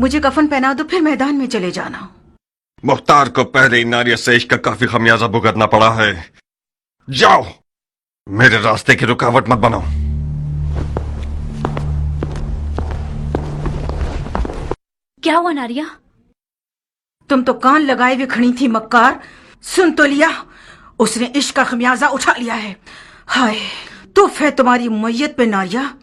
मुझे कफन पहना दो, फिर मैदान में चले जाना। मुख्तार को पहले इन नारियों से इश्क का काफी खमियाजा भुगतना पड़ा है। जाओ, मेरे रास्ते की रुकावट मत बनाओ। क्या हुआ नारिया? तुम तो कान लगाए हुए खड़ी थी मक्कार। सुन तो लिया, उसने इश्क का खमियाजा उठा लिया है। हाय तुफ है तुम्हारी मैयत पे नारिया।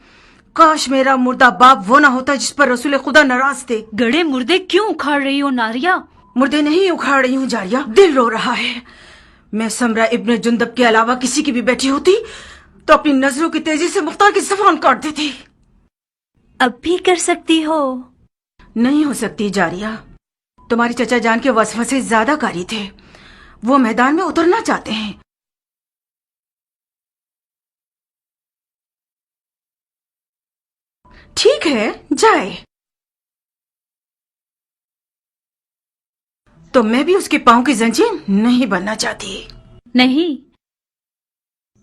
काश मेरा मुर्दा बाप वो ना होता जिस पर रसूल खुदा नाराज थे। गड़े मुर्दे क्यों उखाड़ रही हो नारिया? मुर्दे नहीं उखाड़ रही हूँ जारिया, दिल रो रहा है। मैं समरा इब्ने जुंदब के अलावा किसी की भी बैठी होती तो अपनी नजरों की तेजी से मुख्तार की ज़बान काट देती। अब भी कर सकती हो। नहीं हो सकती जारिया, तुम्हारी चचा जान के वसवसे ज्यादा कारी थे। वो मैदान में उतरना चाहते हैं। ठीक है जाए, तो मैं भी उसके पांव की जंजीर नहीं बनना चाहती। नहीं,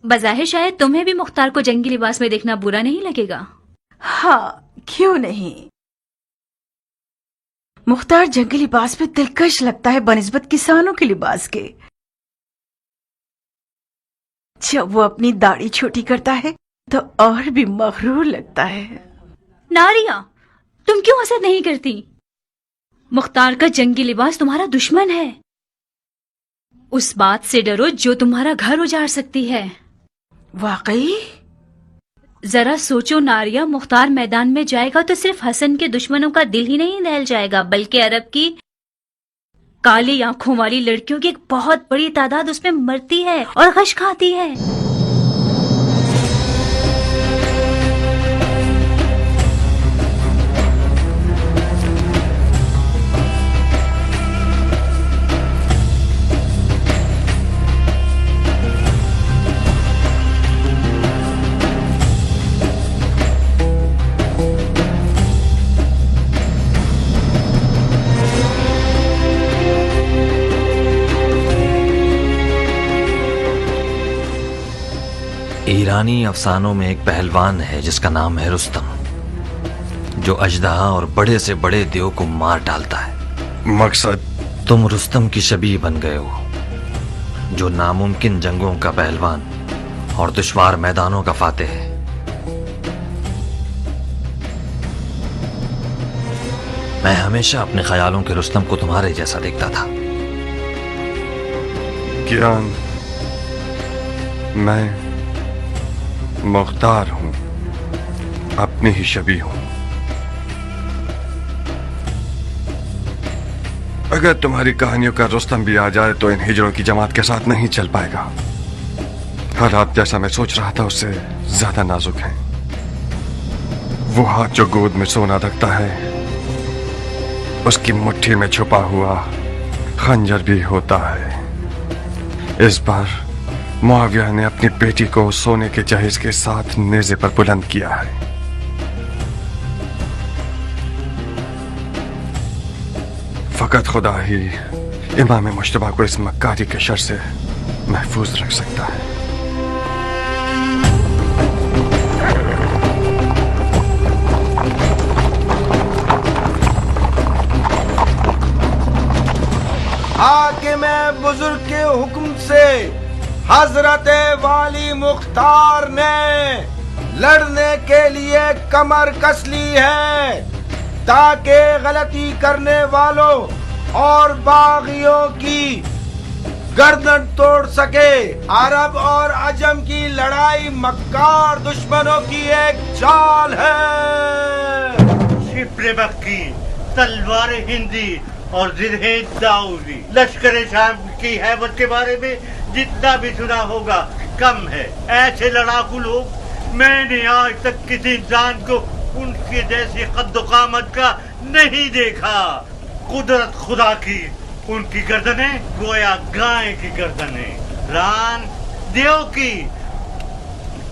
बज़ाहिर शायद तुम्हें भी मुख्तार को जंगी लिबास में देखना बुरा नहीं लगेगा। हाँ क्यों नहीं, मुख्तार जंगी लिबास में दिलकश लगता है बनिस्बत किसानों के लिबास के। जब वो अपनी दाढ़ी छोटी करता है तो और भी मगरूर लगता है। नारिया, तुम क्यों असर नहीं करती? मुख्तार का जंगी लिबास तुम्हारा दुश्मन है। उस बात से डरो जो तुम्हारा घर उजाड़ सकती है। वाकई? जरा सोचो नारिया, मुख्तार मैदान में जाएगा तो सिर्फ हसन के दुश्मनों का दिल ही नहीं दहल जाएगा, बल्कि अरब की काली आंखों वाली लड़कियों की एक बहुत बड़ी तादाद उसमें मरती है और गश खाती है। ईरानी अफसानों में एक पहलवान है जिसका नाम है रुस्तम, जो अजदहा और बड़े से बड़े देव को मार डालता है। मकसद? तुम रुस्तम की शबीह बन गए हो, जो नामुमकिन जंगों का पहलवान और दुश्वार मैदानों का फातेह है। मैं हमेशा अपने ख्यालों के रुस्तम को तुम्हारे जैसा देखता था। कियान, मैं मुख्तार हूं, अपनी ही शबीह हूं। अगर तुम्हारी कहानियों का रुस्तम भी आ जाए तो इन हिजड़ों की जमात के साथ नहीं चल पाएगा। हालात जैसा मैं सोच रहा था उससे ज्यादा नाजुक हैं। वो हाथ जो गोद में सोना रखता है, उसकी मुट्ठी में छुपा हुआ खंजर भी होता है। इस बार मुआविया ने अपनी बेटी को सोने के जहेज के साथ नेज़े पर बुलंद किया है। फकत खुदा ही इमाम मुश्तबा को इस मक्कारी के शर से महफूज रख सकता है। हाकिम बुजुर्ग के हुक्म से हजरत वाली मुख्तार ने लड़ने के लिए कमर कस ली है, ताकि गलती करने वालों और बागियों की गर्दन तोड़ सके। अरब और अजम की लड़ाई मक्कार दुश्मनों की एक चाल है। शिप्रे मक्की, तलवार हिंदी और जिरहे दाऊदी। लश्कर शाम की हैबत के बारे में जितना भी सुना होगा कम है। ऐसे लड़ाकू लोग मैंने आज तक किसी इंसान को उनके जैसी कद्दो-कामत का नहीं देखा। कुदरत खुदा की, उनकी गर्दनें गोया गाय की गर्दनें, रान देव की,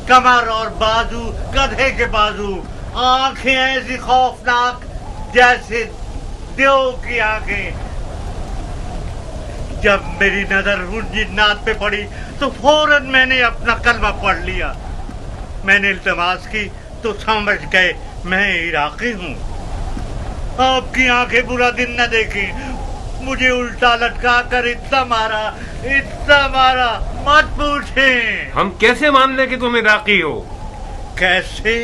कमर और बाजू गधे के बाजू, आंखें ऐसी खौफनाक जैसे देव की आंखें। जब मेरी नजर उन जिन्नात पे पड़ी तो फौरन मैंने अपना कलमा पढ़ लिया। मैंने इल्तमास की तो समझ गए मैं इराकी हूँ। आपकी आंखें बुरा दिन न देखें। मुझे उल्टा लटका कर इतना मारा, मत पूछें। हम कैसे मान लें कि तुम इराकी हो? कैसे?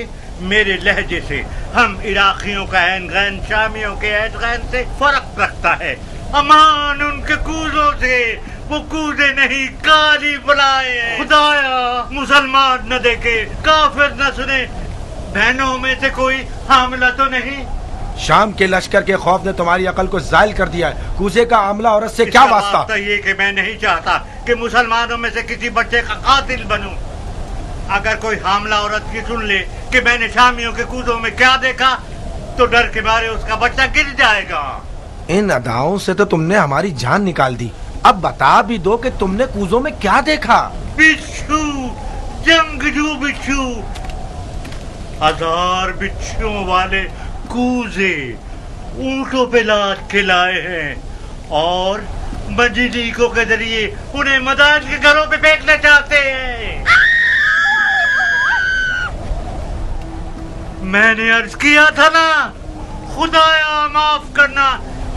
मेरे लहजे से। हम इराकियों का ऐन गैन शामियों के ऐन गैन से फर्क रखता है। अमान उनके कूजों से, वो कूदे नहीं काली बुलाए हैं। खुदाया मुसलमान न देखे, काफिर न सुने, बहनों में से कोई हामला तो नहीं? शाम के लश्कर के खौफ ने तुम्हारी अकल को जायल कर दिया है। कूजे का आमला औरत से क्या इसका वास्ता? वास्ता ये कि मैं नहीं चाहता कि मुसलमानों में से किसी बच्चे का कातिल बनूं। अगर कोई हामला औरत की सुन ले कि मैंने शामियों के कूदों में क्या देखा, तो डर के मारे उसका बच्चा गिर जाएगा। इन अदाओं से तो तुमने हमारी जान निकाल दी। अब बता भी दो कि तुमने कूजों में क्या देखा? बिच्छू, जंगजू बिच्छू, 1000 बिच्छुओं वाले कूजे ऊंटों पे लाद के लाए हैं और मजलीकों के जरिए उन्हें मदान के घरों पे फेंकना चाहते हैं। मैंने अर्ज किया था ना, खुदाया माफ करना,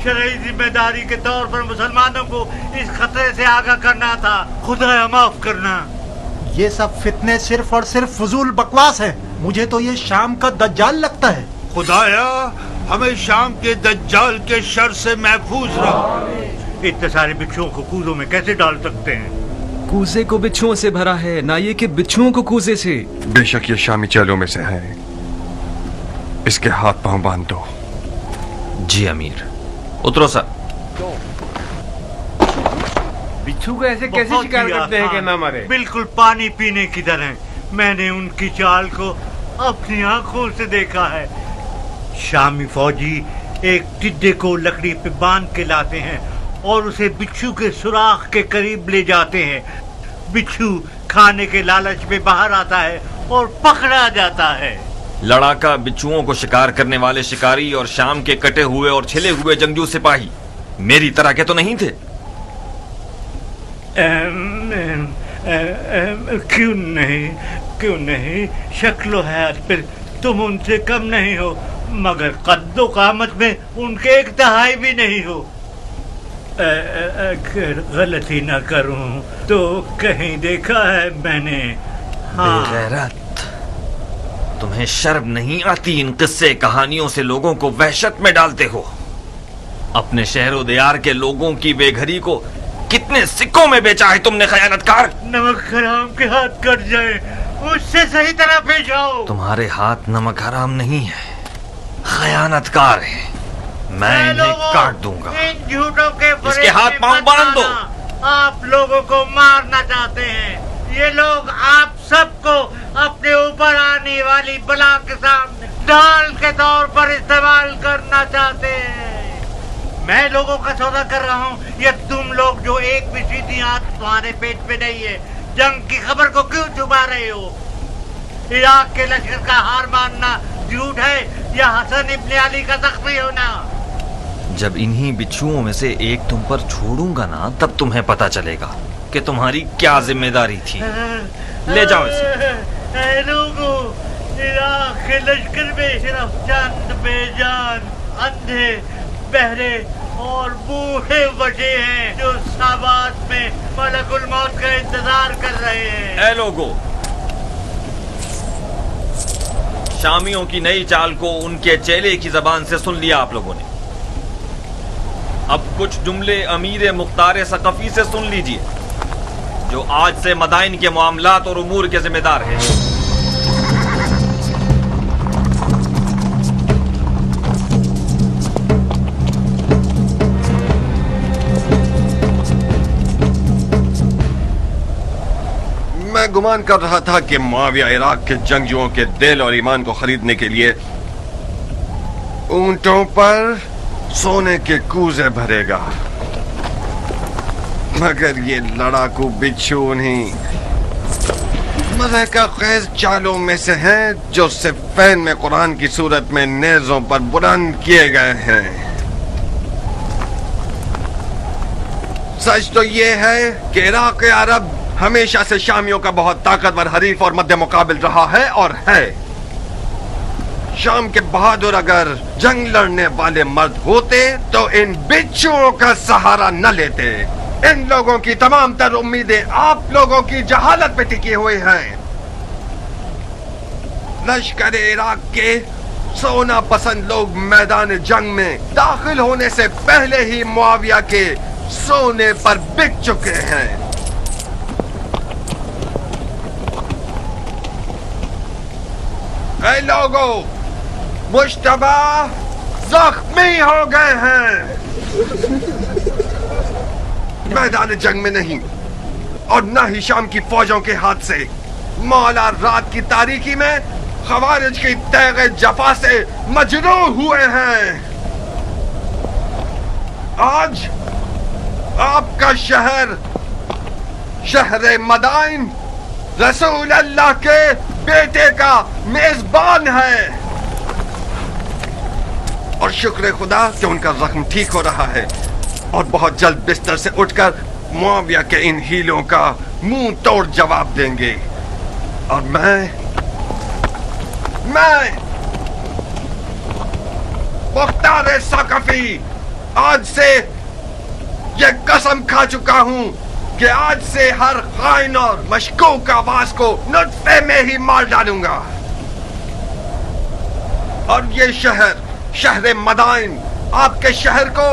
शरई जिम्मेदारी के तौर पर मुसलमानों को इस खतरे से आगाह करना था। खुदाया माफ करना। ये सब फितने सिर्फ और सिर्फ फजूल बकवास है। मुझे तो ये शाम का दज्जाल लगता है। खुदाया हमें शाम के दज्जाल के शर से महफूज रख। इतने सारे बिच्छुओं को कूजों में कैसे डाल सकते हैं? कूजे को बिच्छुओं से भरा है, ना ये कि बिच्छुओं को कूजे से। बेशक ये शामी चेलों में से है, इसके हाथ पांव बांध दो। जी अमीर। उतरो सर। बिच्छू को ऐसे कैसे बहुत शिकार ही करते हैं कि आसान, ना मारे? बिल्कुल पानी पीने की तरह। मैंने उनकी चाल को अपनी आंखों से देखा है। शामी फौजी एक टिड्डे को लकड़ी पे बांध के लाते हैं और उसे बिच्छू के सुराख के करीब ले जाते हैं। बिच्छू खाने के लालच में बाहर आता है और पकड़ा जाता है। लड़ाका बिच्छुओं को शिकार करने वाले शिकारी और शाम के कटे हुए और छिले हुए जंगजू सिपाही मेरी तरह के तो नहीं थे? क्यों नहीं, शक्लो हैत पर तुम उनसे कम नहीं हो, मगर कद्दो कामत में उनके एक दहाई भी नहीं हो। अगर गलती न करूं तो कहीं देखा है मैंने। हाँ। बेगैरत, तुम्हें शर्म नहीं आती? इन किस्से कहानियों से लोगों को वहशत में डालते हो। अपने शहरो दियार के लोगों की बेघरी को कितने सिक्कों में बेचा है तुमने, खयानतकार। नमक हराम के हाथ कट जाए, उससे सही तरह पेश आओ। तुम्हारे हाथ नमक हराम नहीं है, खयानतकार है। मैं इन्हें काट दूंगा। इन झूठों के इसके हाथ पांव बांध दो। आप लोगों को मारना चाहते हैं। ये लोग आप सबको अपने ऊपर आने वाली बला के सामने ढाल के तौर पर इस्तेमाल करना चाहते हैं। मैं लोगों का सौदा कर रहा हूँ या तुम लोग जो एक भी सीधी आंख तुम्हारे पेट पे नहीं है, जंग की खबर को क्यों छुपा रहे हो? इराक के लश्कर का हार मानना झूठ है या हसन इब्ने अली का जख्मी होना? जब इन्हीं बिच्छुओं में से एक तुम पर छोड़ूंगा ना, तब तुम्हें पता चलेगा कि तुम्हारी क्या जिम्मेदारी थी। ले जाओ इसे। लोगों, इराक के लश्कर में सिर्फ चंद बेजान अंधे, बहरे और बूढ़े बचे हैं जो साबात में मलकुल मौत का इंतजार कर रहे हैं। ए लोगों, शामियों की नई चाल को उनके चेले की जबान से सुन लिया आप लोगों ने। अब कुछ जुमले अमीर मुख्तार सकफी से सुन लीजिए, जो आज से मदाइन के मामलात और उमूर के जिम्मेदार हैं। मैं गुमान कर रहा था कि मुआविया इराक के जंगजुओं के दिल और ईमान को खरीदने के लिए ऊंटों पर सोने के कूजे भरेगा, मगर ये लड़ाकू बिच्छू उन्हीं मज़े का खेज चालों में से हैं जो सिफ़ैन में कुरान की सूरत में नेज़ों पर बुलंद किए गए हैं। सच तो ये है कि इराक अरब हमेशा से शामियों का बहुत ताकतवर हरीफ और मध्य मुकाबिल रहा है और है। शाम के बहादुर अगर जंग लड़ने वाले मर्द होते तो इन बिच्छुओं का सहारा न लेते। इन लोगों की तमाम तर उम्मीदें आप लोगों की जहालत पे टिकी हुई हैं। लश्कर इराक के सोना पसंद लोग मैदान जंग में दाखिल होने से पहले ही मुआविया के सोने पर बिक चुके हैं। ऐ लोगों, मुश्तबा जख्मी हो गए हैं, मैदान जंग में नहीं और न ही शाम की फौजों के हाथ से। मौला रात की तारीकी में खवारिज की तैगे जफा से मजरूह हुए हैं। आज आपका शहर शहर मदाइन रसूल अल्लाह के बेटे का मेजबान है और शुक्र खुदा कि उनका जख्म ठीक हो रहा है और बहुत जल्द बिस्तर से उठकर मुआविया के इन हीलों का मुंह तोड़ जवाब देंगे। और मैं मुख्तार सकफी आज से ये कसम खा चुका हूं कि आज से हर खाइन और मशकूक आवाज को नुत्फे में ही मार डालूंगा। और ये शहर मदाइन आपके शहर को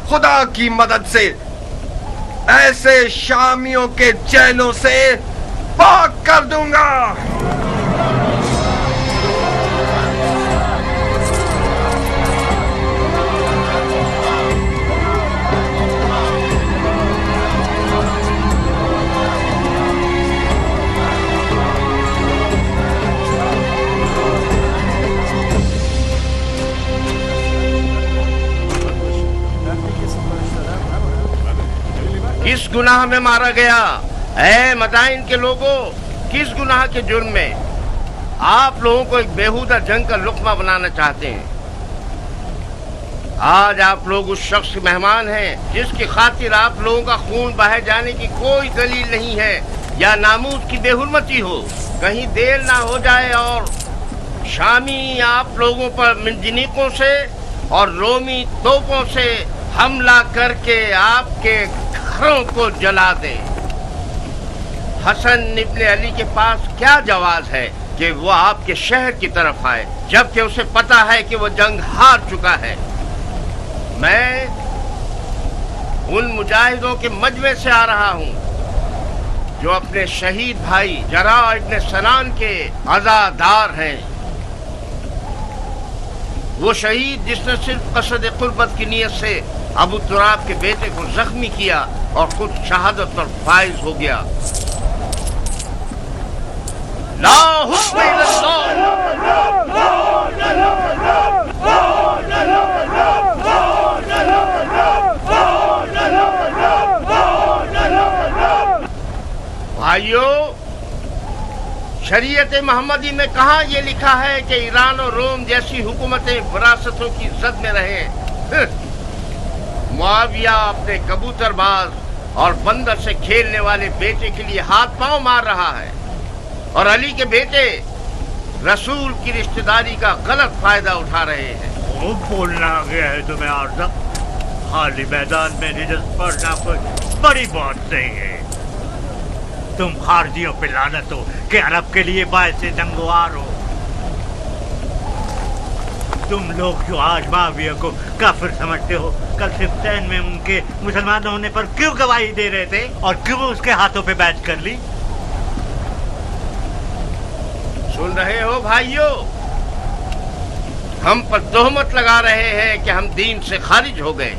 खुदा की मदद से ऐसे शामियों के चैलों से पाक कर दूंगा। किस गुनाह में मारा गया? ऐ मदाइन के लोगों, किस गुनाह के जुर्म में? आप लोगों को एक बेहुदा जंग का लुक्मा बनाना चाहते हैं। आज आप लोग उस शख्स के मेहमान हैं जिसकी खातिर आप लोगों का खून बहाए जाने की कोई दलील नहीं है या नामूस की बेहुरमती हो। कहीं देर ना हो जाए और शामी आप लोगों पर मिंजनीकों से और रोमी तोपों से हमला करके आपके घरों को जला दे। हसन इब्ने अली के पास क्या जवाज है कि वो आपके शहर की तरफ आए जबकि उसे पता है कि वो जंग हार चुका है। मैं उन मुजाहिदों के मजमे से आ रहा हूं जो अपने शहीद भाई जरा इब्ने सनान के अज़ादार हैं। वो शहीद जिसने सिर्फ कसद कुर्बत की नियत से अबू तुराब के बेटे को जख्मी किया और खुद शहादत पर फाइज हो गया। ला हुक्म भाइयों, शरीयत मोहम्मदी में कहाँ ये लिखा है कि ईरान और रोम जैसी हुकूमतें विरासतों की जद में रहे? मुआविया अपने कबूतरबाज और बंदर से खेलने वाले बेटे के लिए हाथ पांव मार रहा है और अली के बेटे रसूल की रिश्तेदारी का गलत फायदा उठा रहे हैं। वो बोलना आ गया है तुम्हें आरज़ा? खाली मैदान में निजत पड़ना कोई बड़ी बात नहीं है। तुम खारजियों पे लानत हो कि अरब के लिए बायस जंगवार हो। तुम लोग जो आज माविया को काफिर समझते हो, कल सिफ्तैन में उनके मुसलमान होने पर क्यों गवाही दे रहे थे और क्यों उसके हाथों पे बैच कर ली? सुन रहे हो भाइयों, हम पर तोहमत लगा रहे हैं कि हम दीन से खारिज हो गए,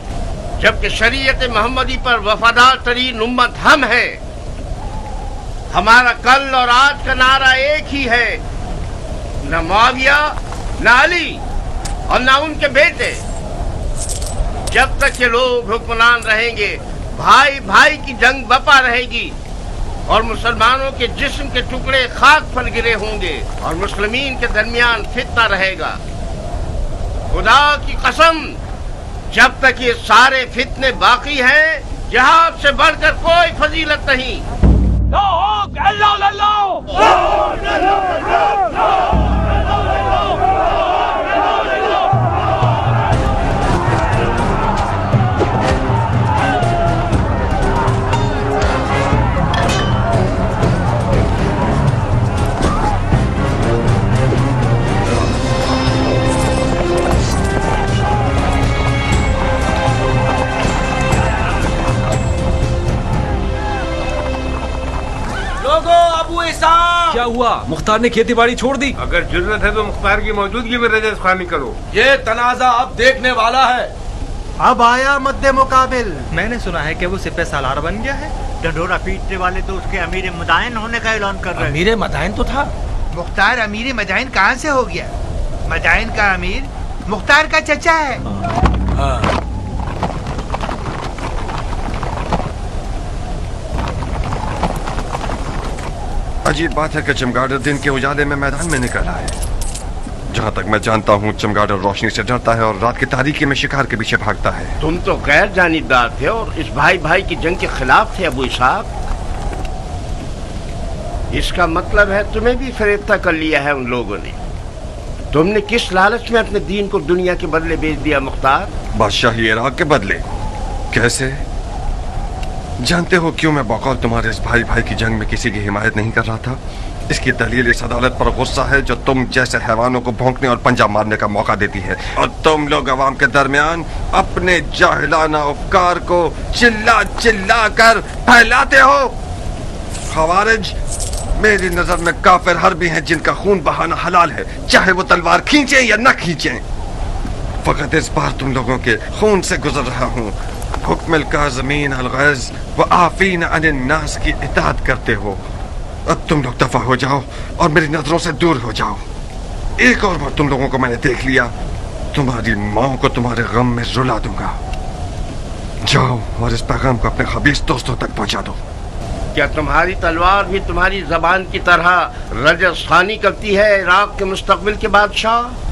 जबकि शरीयत मोहम्मदी पर वफादार तरीन उम्मत हम हैं। हमारा कल और आज का नारा एक ही है, न मुआविया, न अली और न उनके बेटे। जब तक ये लोग हुक्मरान रहेंगे, भाई भाई की जंग बपा रहेगी और मुसलमानों के जिस्म के टुकड़े खाक पर गिरे होंगे और मुस्लिमीन के दरमियान फितना रहेगा। खुदा की कसम, जब तक ये सारे फितने बाकी हैं, जिहाद से बढ़कर कोई फजीलत नहीं। अल्लाह क्या हुआ? मुख्तार ने खेती बाड़ी छोड़ दी? अगर जरूरत है तो मुख्तार की मौजूदगी में रजस खानी करो। ये तनाजा अब देखने वाला है। अब आया मद्दे मुकाबिल। मैंने सुना है कि वो सिपह सालार बन गया है। डंडोरा पीटने वाले तो उसके अमीर मदाइन होने का ऐलान कर रहे हैं। अमीर मदाइन तो था। मुख्तार अमीर मदाइन कहाँ से हो गया? मदाइन का अमीर मुख्तार का चचा है। अजीब बात है कि चमगादड़ दिन के उजाले में मैदान में निकला है। जहाँ तक मैं जानता हूँ चमगादड़ रोशनी से डरता है और रात की तारीकी में शिकार के पीछे भागता है। तुम तो गैर जानिबदार थे और इस भाई भाई की जंग के खिलाफ थे अबू इसहाक। इसका मतलब है तुम्हें भी फरेब्ता कर लिया है उन लोगों ने। तुमने किस लालच में अपने दीन को दुनिया के बदले बेच दिया मुख्तार? बादशाही इराक के बदले? कैसे? जानते हो क्यों मैं बकौल तुम्हारे इस भाई भाई की जंग में किसी की हिमायत नहीं कर रहा था? इसकी दलील इस अदालत पर गुस्सा है जो तुम जैसे हैवानों को भौंकने और पंजा मारने का मौका देती है, और तुम लोग अवाम के दरमियान अपने जाहिलाना उपकार को चिल्ला चिल्ला कर फैलाते हो। खवारिज मेरी नजर में काफिर हर्बी हैं जिनका खून बहाना हलाल है, चाहे वो तलवार खींचे या न खींचे। फकत इस बार तुम लोगों के खून से गुजर रहा हूँ। हुक्म काज़मीन अल-गैज़ व आफ़ीन अनिन नास की इताअत करते हो। अब तुम लोग दफा हो जाओ और मेरी नजरों से दूर हो जाओ। एक और बार तुम लोगों को मैंने देख लिया, तुम्हारी माँ को तुम्हारे गम में रुला दूंगा। जाओ और इस पैगाम को अपने खबीस दोस्तों तक पहुंचा दो। क्या तुम्हारी तलवार भी तुम्हारी जबान की तरह रजस खानी करती है इराक के मुस्तकबिल के बादशाह?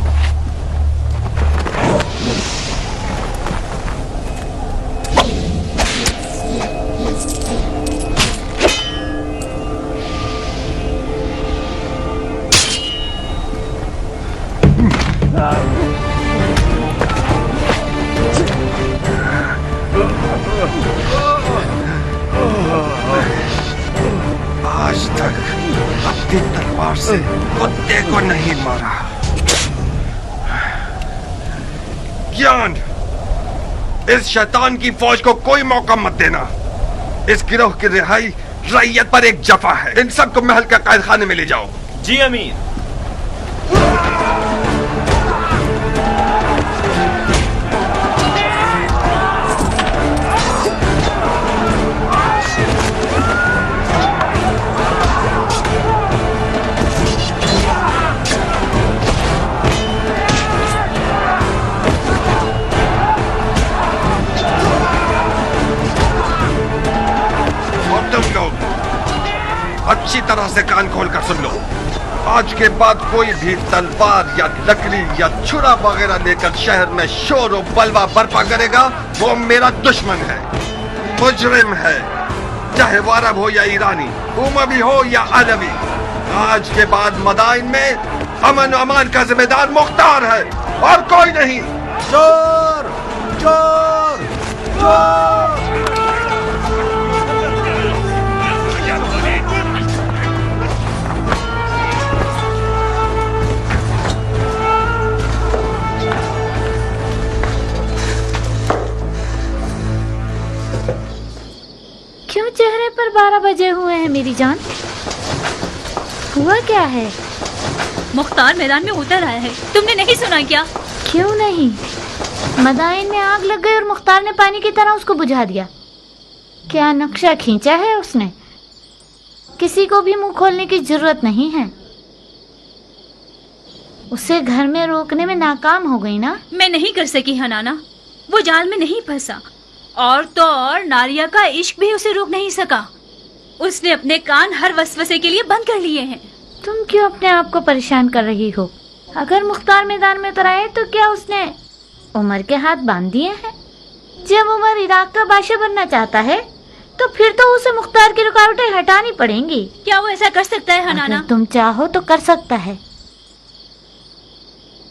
आज तक अपनी तलवार से कुत्ते को नहीं मारा। ज्ञान, इस शैतान की फौज को कोई मौका मत देना। इस गिरोह की रिहाई रैयत पर एक जफा है। इन सबको महल के कैद खाने में ले जाओ। जी अमीर। अच्छी तरह से कान खोल कर सुन लो। आज के बाद कोई भी तलवार या लकड़ी या छुरा वगैरह लेकर शहर में शोर और बलवा बर्पा करेगा, वो मेरा दुश्मन है, मुजरिम है, चाहे वो अरब हो या ईरानी, उमवी हो या अरबी। आज के बाद मदाइन में अमन और अमान का जिम्मेदार मुख्तार है और कोई नहीं। चोर चोर चोर। क्यों चेहरे पर 12 बजे हुए हैं मेरी जान? हुआ क्या है? मुख्तार मैदान में उतर आया है, तुमने नहीं सुना क्या? क्यों नहीं? मदाइन में आग लग गई और मुख्तार ने पानी की तरह उसको बुझा दिया। क्या नक्शा खींचा है उसने? किसी को भी मुंह खोलने की जरूरत नहीं है। उसे घर में रोकने में नाकाम हो गई ना? मैं नहीं कर सकी हनाना, वो जाल में नहीं फंसा, और तो और नारिया का इश्क भी उसे रोक नहीं सका। उसने अपने कान हर वसवसे के लिए बंद कर लिए हैं। तुम क्यों अपने आप को परेशान कर रही हो? अगर मुख्तार मैदान में उतर आए तो क्या उसने उमर के हाथ बांध दिए हैं? जब उमर इराक का बादशाह बनना चाहता है तो फिर तो उसे मुख्तार की रुकावटें हटानी पड़ेंगी। क्या वो ऐसा कर सकता है हनाना? अगर तुम चाहो तो कर सकता है।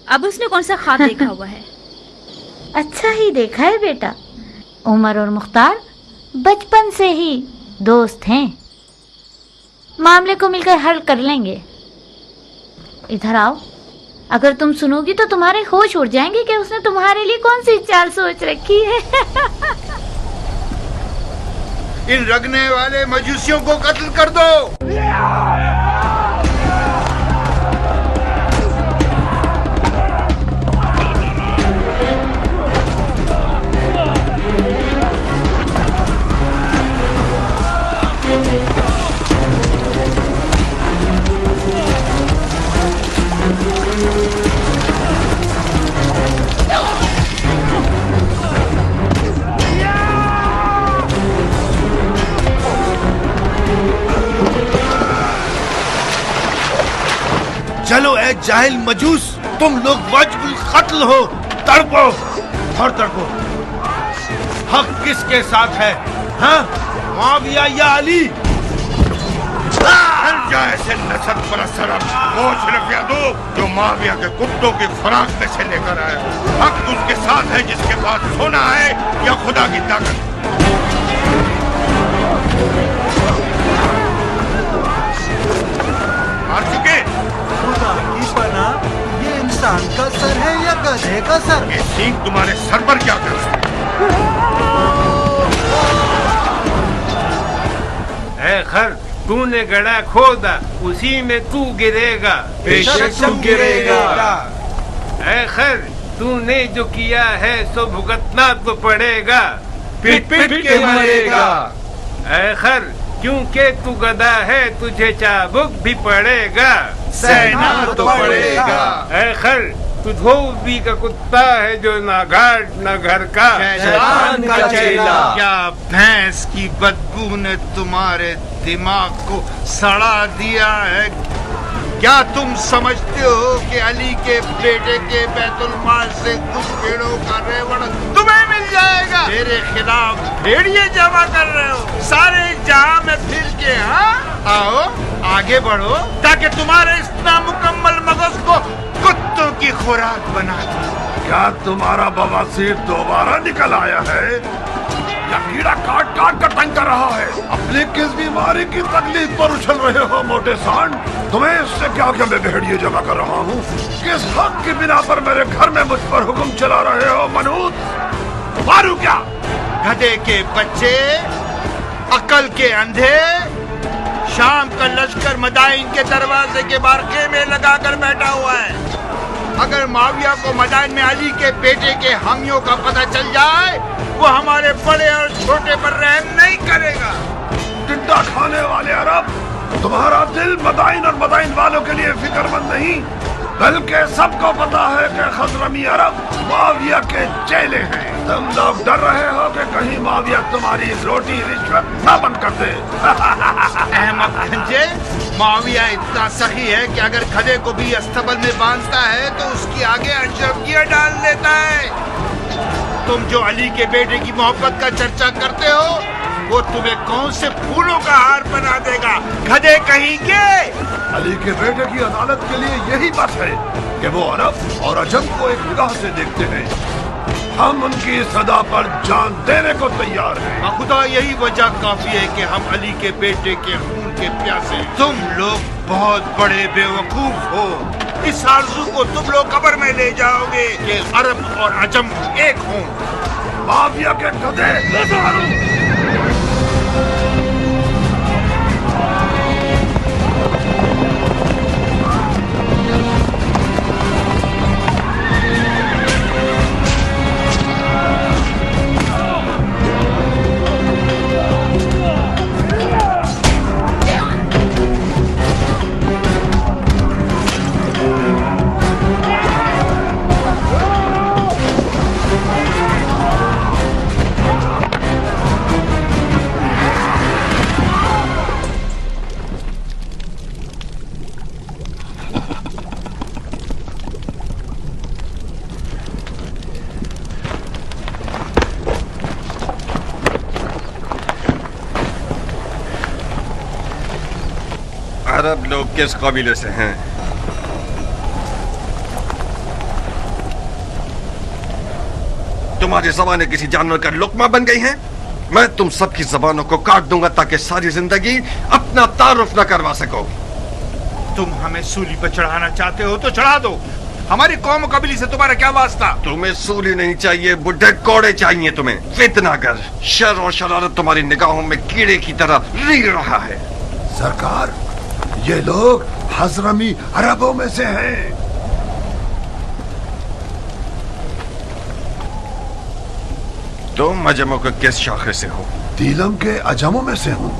अब उसने कौन सा ख्वाब देखा हुआ है? अच्छा ही देखा है बेटा। उमर और मुख्तार बचपन से ही दोस्त हैं। मामले को मिलकर हल कर लेंगे। इधर आओ, अगर तुम सुनोगी तो तुम्हारे होश उड़ जाएंगे कि उसने तुम्हारे लिए कौन सी चाल सोच रखी है। इन रगने वाले मजूसियों को कत्ल कर दो। चलो ए जाहिल मजूस, तुम लोग वाजिबुल कत्ल हो। तड़पो और तड़पो। हक किसके साथ है? हाँ, मुआविया या अली? हट जाए ऐसे नसब परसरम, वो सिर्फ यादव जो मुआविया के कुत्तों की खुराक में से लेकर आया। हक उसके साथ है जिसके पास सोना है या खुदा की ताकत। मार चुके? खुदा की पनाह, ये इंसान का सर है या गधे का सर? ये सींग तुम्हारे सर पर क्या कर रहा है? खर, तूने गड़ा खोदा, उसी में तू गिरेगा। बेशक तुम गिरेगा। है खर, तूने जो किया है सो भुगतना तो पड़ेगा। पिट पिट के मरेगा। है खर, क्योंकि तू गधा है तुझे चाबुक भी पड़ेगा। सहना तो पड़ेगा। है खर, तू धोबी का कुत्ता है जो ना घाट ना घर का। शैतान का चेला। क्या भैंस की बदबू ने तुम्हारे दिमाग को सड़ा दिया है? क्या तुम समझते हो कि अली के बेटे के बैतुल माल से कुछ भेड़ों का रेवड़ तुम्हें मिल जाएगा? मेरे खिलाफ भेड़िए जमा कर रहे हो सारे जहां में फिर के। हाँ, आओ आगे बढ़ो ताकि तुम्हारे इस नामुकम्मल मगज को कुत्तों की खुराक बना दो। क्या तुम्हारा बवासीर दोबारा निकल आया है या कीड़ा काट काट कर तंग कर रहा है? अपनी किस बीमारी की तकलीफ पर उछल रहे हो मोटे सांड? तुम्हें इससे क्या कि मैं भेड़िए जमा कर रहा हूँ? किस हक की बिना पर मेरे घर में मुझ पर हुक्म चला रहे हो मनूत? मारू क्या? गधे के बच्चे, अकल के अंधे, शाम का लश्कर मदाइन के दरवाजे के बाहर खेमे लगा कर बैठा हुआ है। अगर माविया को मदाइन में अली के बेटे के हामियों का पता चल जाए, वो हमारे बड़े और छोटे पर रहम नहीं करेगा। टिड्डा खाने वाले अरब, तुम्हारा दिल मदाइन और मदाइन वालों के लिए फिक्रमंद नहीं, बल्कि सबको पता है कि खजरमी अरब मुआविया के चेले हैं। तुम लोग डर रहे हो कि कहीं मुआविया तुम्हारी रोटी रिश्वत न बंद कर दे। अहमद गंजे, मुआविया इतना सही है कि अगर गधे को भी अस्तबल में बांधता है तो उसकी आगे अशरफियां डाल देता है। तुम जो अली के बेटे की मोहब्बत का चर्चा करते हो, वो तुम्हें कौन से फूलों का हार बना देगा? गधे कहीं के। अली के बेटे की अदालत के लिए यही बात है कि वो अरब और अजम को एक निगाह से देखते हैं। हम उनकी सदा पर जान देने को तैयार हैं। खुदा यही वजह काफी है कि हम अली के बेटे के खून के प्यासे। तुम लोग बहुत बड़े बेवकूफ हो। इस आरज़ू को तुम लोग कब्र में ले जाओगे कि अरब और अजम एक हों। माफिया के गधे अरब लोग किस कबीले से हैं? तुम्हारी जबानें किसी जानवर का लुकमा बन गई हैं? मैं तुम सबकी जबानों को काट दूंगा ताकि सारी जिंदगी अपना तारुफ न करवा सको। तुम हमें सूली पर चढ़ाना चाहते हो तो चढ़ा दो। हमारी कौम कबीले से तुम्हारा क्या वास्ता? तुम्हें सूली नहीं चाहिए, बुढ़े कोड़े चाहिए तुम्हें। फितनागर, शर और शरारत तुम्हारी निगाहों में कीड़े की तरह रींग रहा है। सरकार, ये लोग हजरमी अरबों में से हैं। तुम अजमों के किस शाखे से हो? दीलम के अजमों में से हूँ।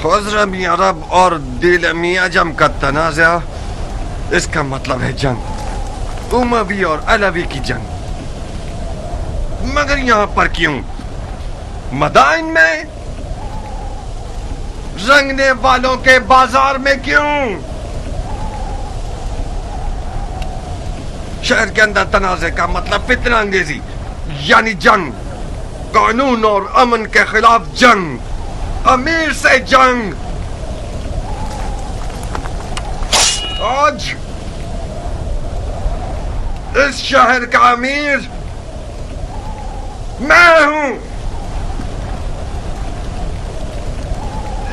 خزرمی عرب اور دیلمی عجم کا تنازع، اس کا مطلب ہے جنگ، اموی اور علوی کی جنگ. مگر یہاں پر کیوں؟ مدائن میں، رنگنے والوں کے بازار میں کیوں؟ شہر کے اندر تنازع کا مطلب فتنہ انگیزی، یعنی جنگ، قانون اور امن کے خلاف جنگ، امیر سے جنگ. آج اس شہر کا امیر میں ہوں.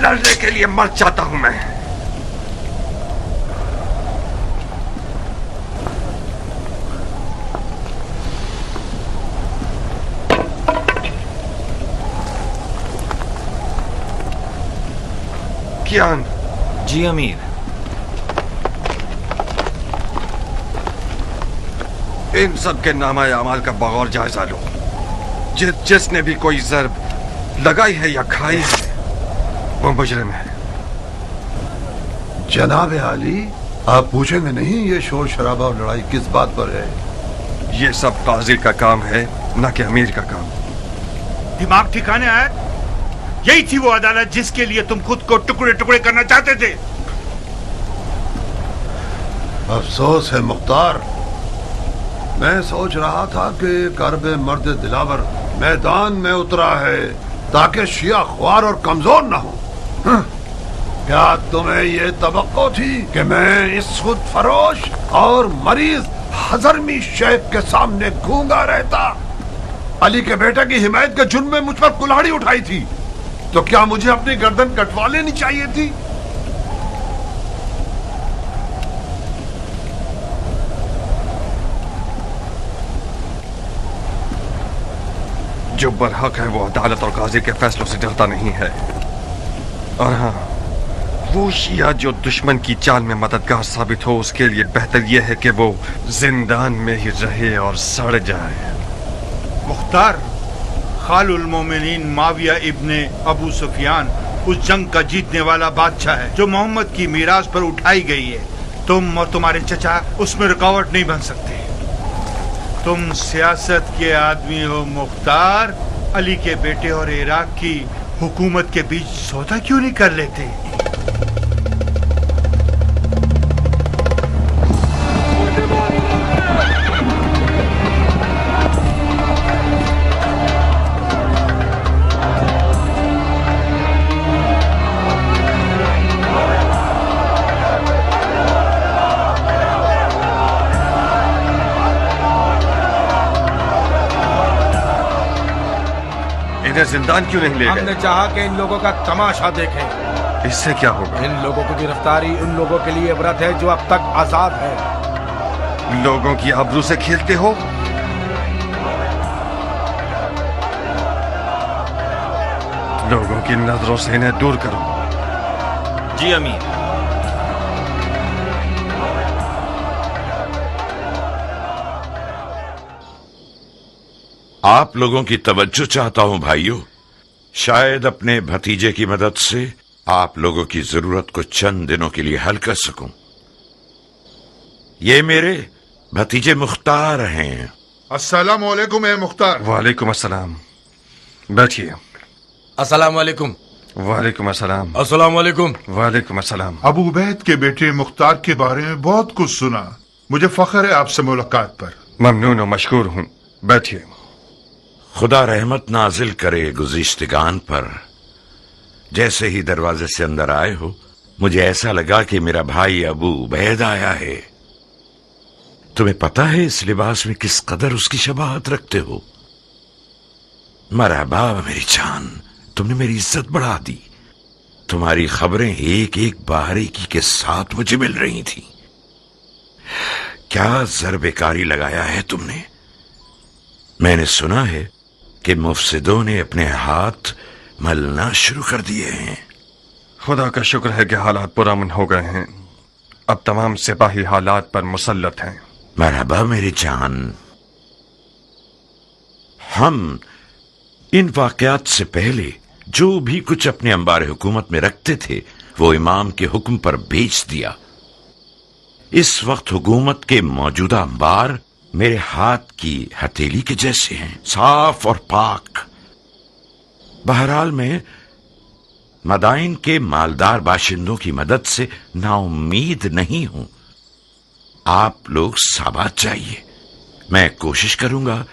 لڑنے کے لیے مر جاتا ہوں میں. کیان. جی امیر. ان سب کے نامہ اعمال کا بغور جائزہ لو. جس نے بھی کوئی ضرب لگائی ہے یا کھائی ہے وہ مجرم ہے. جناب عالی، آپ پوچھیں گے نہیں یہ شور شرابہ اور لڑائی کس بات پر ہے؟ یہ سب قاضی کا کام ہے، نہ کہ امیر کا کام. دماغ ٹھکانے آیا؟ یہی تھی وہ عدالت جس کے لیے تم خود کو ٹکڑے ٹکڑے کرنا چاہتے تھے. افسوس ہے مختار، میں سوچ رہا تھا کہ کرب مرد دلاور میدان میں اترا ہے تاکہ شیعہ خوار اور کمزور نہ ہو. کیا تمہیں یہ توقع تھی کہ میں اس خود فروش اور مریض حضرمی شیخ کے سامنے گونگا رہتا؟ علی کے بیٹے کی حمایت کے جرم میں مجھ پر کلاڑی اٹھائی تھی، تو کیا مجھے اپنی گردن کٹوا لینی چاہیے تھی؟ جو برحق ہے وہ عدالت اور قاضی کے فیصلوں سے ڈرتا نہیں ہے. اور ہاں، وہ شیعہ جو دشمن کی چال میں مددگار ثابت ہو، اس کے لیے بہتر یہ ہے کہ وہ زندان میں ہی رہے اور سڑ جائے. مختار، خال المومنین معاویہ ابن ابو سفیان اس جنگ کا جیتنے والا بادشاہ ہے جو محمد کی میراث پر اٹھائی گئی ہے. تم اور تمہارے چچا اس میں رکاوٹ نہیں بن سکتے. تم سیاست کے آدمی ہو مختار. علی کے بیٹے اور عراق کی حکومت کے بیچ سودا کیوں نہیں کر لیتے؟ زندان کیوں نہیں لے گئے؟ ہم نے چاہا کہ ان لوگوں کا تماشا دیکھیں. اس سے کیا ہوگا؟ ان لوگوں کی گرفتاری ان لوگوں کے لیے عبرت ہے جو اب تک آزاد ہے. لوگوں کی آبرو سے کھیلتے ہو؟ لوگوں کی نظروں سے انہیں دور کرو. جی امیر. آپ لوگوں کی توجہ چاہتا ہوں بھائیوں. شاید اپنے بھتیجے کی مدد سے آپ لوگوں کی ضرورت کو چند دنوں کے لیے حل کر سکوں. یہ میرے بھتیجے مختار ہیں. السلام علیکم اے مختار. وعلیکم السلام. بیٹھیے. السلام علیکم. وعلیکم السلام. السلام علیکم. وعلیکم السلام. ابو عبید کے بیٹے مختار کے بارے میں بہت کچھ سنا. مجھے فخر ہے آپ سے ملاقات پر. ممنون و مشکور ہوں. بیٹھیے. خدا رحمت نازل کرے گزشتگان پر. جیسے ہی دروازے سے اندر آئے ہو مجھے ایسا لگا کہ میرا بھائی ابو عبید آیا ہے. تمہیں پتا ہے اس لباس میں کس قدر اس کی شباہت رکھتے ہو. مرحبا میری جان، تم نے میری عزت بڑھا دی. تمہاری خبریں ایک ایک باریکی کے ساتھ مجھے مل رہی تھیں. کیا ضرب کاری لگایا ہے تم نے. میں نے سنا ہے کہ مفسدوں نے اپنے ہاتھ ملنا شروع کر دیے ہیں. خدا کا شکر ہے کہ حالات پرامن ہو گئے ہیں. اب تمام سپاہی حالات پر مسلط ہیں. مرحبا میری جان. ہم ان واقعات سے پہلے जो भी कुछ अपने अंबार हुकूमत में रखते थे वो इमाम के हुक्म पर बेच दिया। इस वक्त हुकूमत के मौजूदा अंबार मेरे हाथ की हथेली के जैसे हैं, साफ और पाक। बहरहाल मैं मदाइन के मालदार बाशिंदों की मदद से नाउम्मीद नहीं हूं। आप लोग साबात चाहिए। मैं कोशिश करूंगा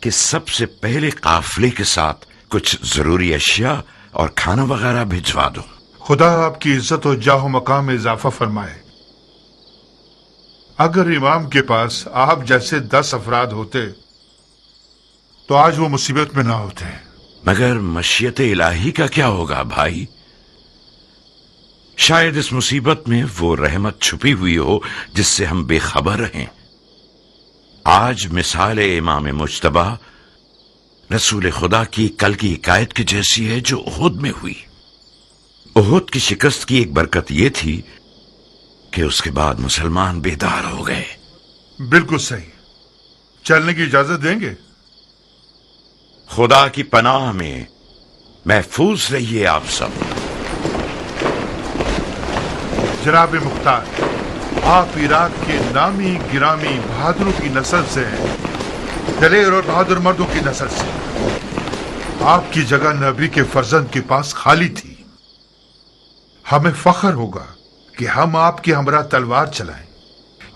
कि सबसे पहले काफिले के साथ कुछ जरूरी अशिया और खाना वगैरह भिजवा दूं। खुदा आपकी इज्जत और जाहो मकाम में इजाफा फरमाए। अगर इमाम के पास आप जैसे 10 अफराद होते तो आज वो मुसीबत में ना होते। मगर मशीयत इलाही का क्या होगा भाई? शायद इस मुसीबत में वो रहमत छुपी हुई हो जिससे हम बेखबर हैं। आज मिसाल इमाम मुज्तबा रसूल खुदा की कल की हिकायत की जैसी है जो उहुद में हुई। उहुद की शिकस्त की एक बरकत ये थी कि उसके बाद मुसलमान बेदार हो गए। बिल्कुल सही। चलने की इजाजत देंगे? खुदा की पनाह में महफूज रहिए आप सब। जनाब मुख्तार, आप इराक के नामी गिरामी बहादुरों की नस्ल से हैं, दलेर और बहादुर मर्दों की नस्ल से। आपकी जगह नबी के फर्जंद के पास खाली थी। हमें फख्र होगा कि हम आपके हमरा तलवार चलाएं।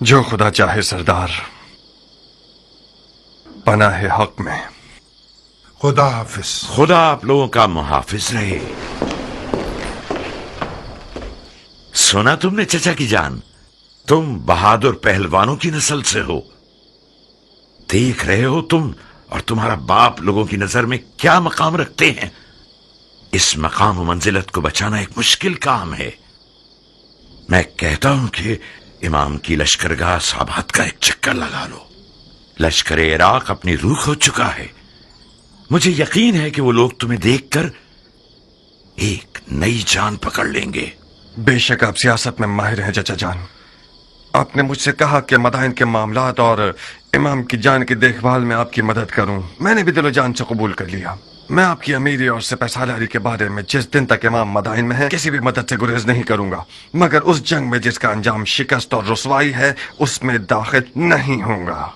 जो खुदा चाहे सरदार, पनाह हक में। खुदा हाफिज। खुदा आप लोगों का मुहाफिज रहे। सुना तुमने चचा की जान, तुम बहादुर पहलवानों की नस्ल से हो। देख रहे हो तुम और तुम्हारा बाप लोगों की नजर में क्या मकाम रखते हैं। इस मकाम और मंजिलत को बचाना एक मुश्किल काम है। मैं कहता हूं कि इमाम की लश्करगाह साबात का एक चक्कर लगा लो। लश्कर इराक अपनी रूह खो चुका है। मुझे यकीन है कि वो लोग तुम्हें देखकर एक नई जान पकड़ लेंगे। बेशक आप सियासत में माहिर हैं चचा जान। आपने मुझसे कहा कि मदाइन के मामलात और इमाम की जान की देखभाल में आपकी मदद करूं। मैंने भी दिलो जान से कबूल कर लिया। मैं आपकी अमीरी और सिपहसालारी के बारे में जिस दिन तक इमाम मदाइन में है किसी भी मदद से गुरेज नहीं करूंगा, मगर उस जंग में जिसका अंजाम शिकस्त और रुसवाई है उसमें दाखिल नहीं होऊंगा।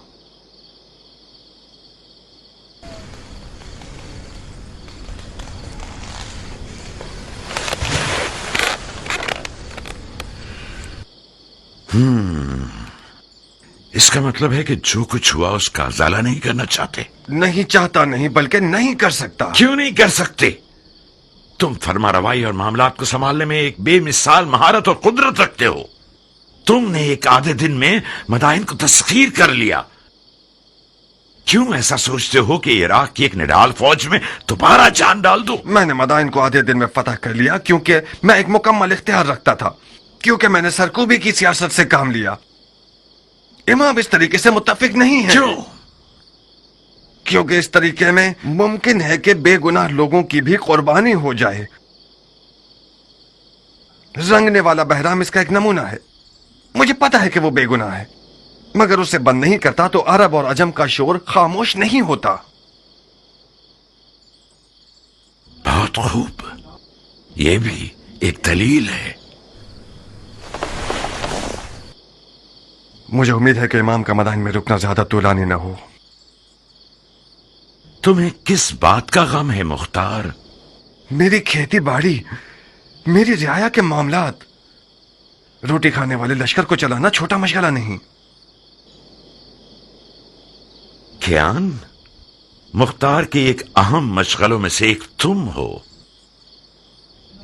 इसका मतलब है कि जो कुछ हुआ उसका अजाला नहीं करना चाहते। नहीं चाहता नहीं, बल्कि नहीं कर सकता। क्यों नहीं कर सकते? तुम फरमा रवाई और मामलात को संभालने में एक बेमिसाल महारत और कुदरत रखते हो। तुमने एक आधे दिन में मदाइन को तस्खीर कर लिया। क्यों ऐसा सोचते हो कि इराक की एक निडाल फौज में दोबारा जान डाल दो? मैंने मदाइन को आधे दिन में फतह कर लिया क्योंकि मैं एक मुकम्मल इख्तियार रखता था, क्योंकि मैंने सरकूबी की सियासत से काम लिया। इमाम इस तरीके से मुत्तफिक नहीं है। क्यों? क्योंकि इस तरीके में मुमकिन है कि बेगुनाह लोगों की भी कुर्बानी हो जाए। रंगने वाला बहराम इसका एक नमूना है। मुझे पता है कि वो बेगुनाह है, मगर उसे बंद नहीं करता तो अरब और अजम का शोर खामोश नहीं होता। बहुत खूब, यह भी एक दलील है। मुझे उम्मीद है कि इमाम का मदाइन में रुकना ज्यादा तूलानी न हो। तुम्हें किस बात का गम है मुख्तार? मेरी खेती बाड़ी, मेरी रियाया के मामलात। रोटी खाने वाले लश्कर को चलाना छोटा मशगला नहीं। कियान, मुख्तार के एक अहम मशगलों में से एक तुम हो।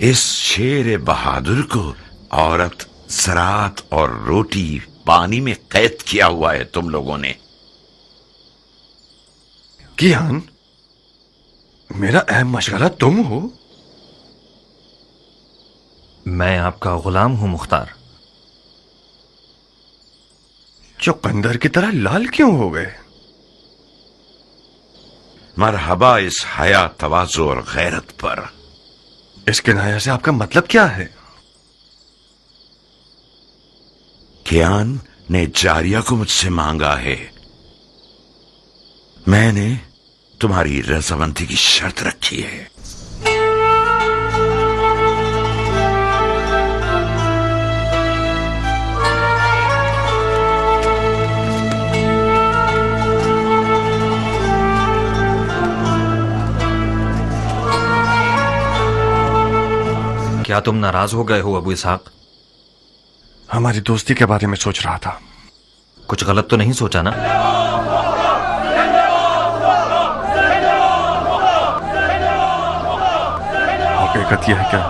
इस शेर बहादुर को औरत, ज़राअत और रोटी पानी में कैद किया हुआ है तुम लोगों ने। कियान, मेरा अहम मशगला तुम हो। मैं आपका गुलाम हूं मुख्तार। चुकंदर की तरह लाल क्यों हो गए? मरहबा इस हया, तवाज़ु और गैरत पर। इस किनाया से आपका मतलब क्या है? कियान ने जारिया को मुझसे मांगा है। मैंने तुम्हारी रजामंदी की शर्त रखी है। क्या तुम नाराज हो गए हो अबू इसहाक? हमारी दोस्ती के बारे में सोच रहा था। कुछ गलत तो नहीं सोचा ना? हकीकत यह है क्या